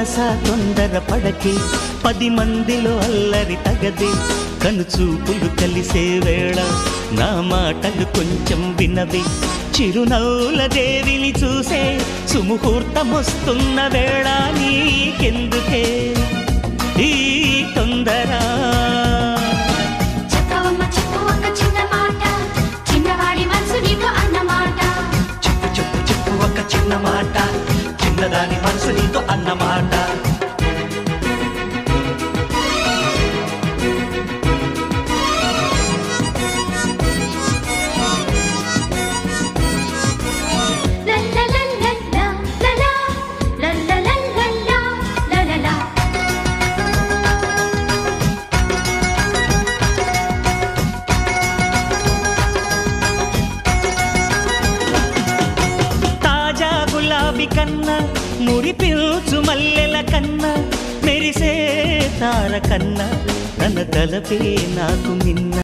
మనసా తొందర పడకే 10 మందిలో అల్లరి తగదే కనుచూపులు కలిసే వేళ నా మాటలు కొంచెం వినవే చిరునవ్వుల దేవిని చూసే సుముహూర్తమొస్తున్న వేళ నీకెందుకే ఈ తొందర చిన్నమాట చిన్నదాని మనసు నీతో అన్నమాట కన్నా మురిపిల్చు మల్లెల కన్నా మెరిసే తార కన్నా తన తలపే నాకు మిన్న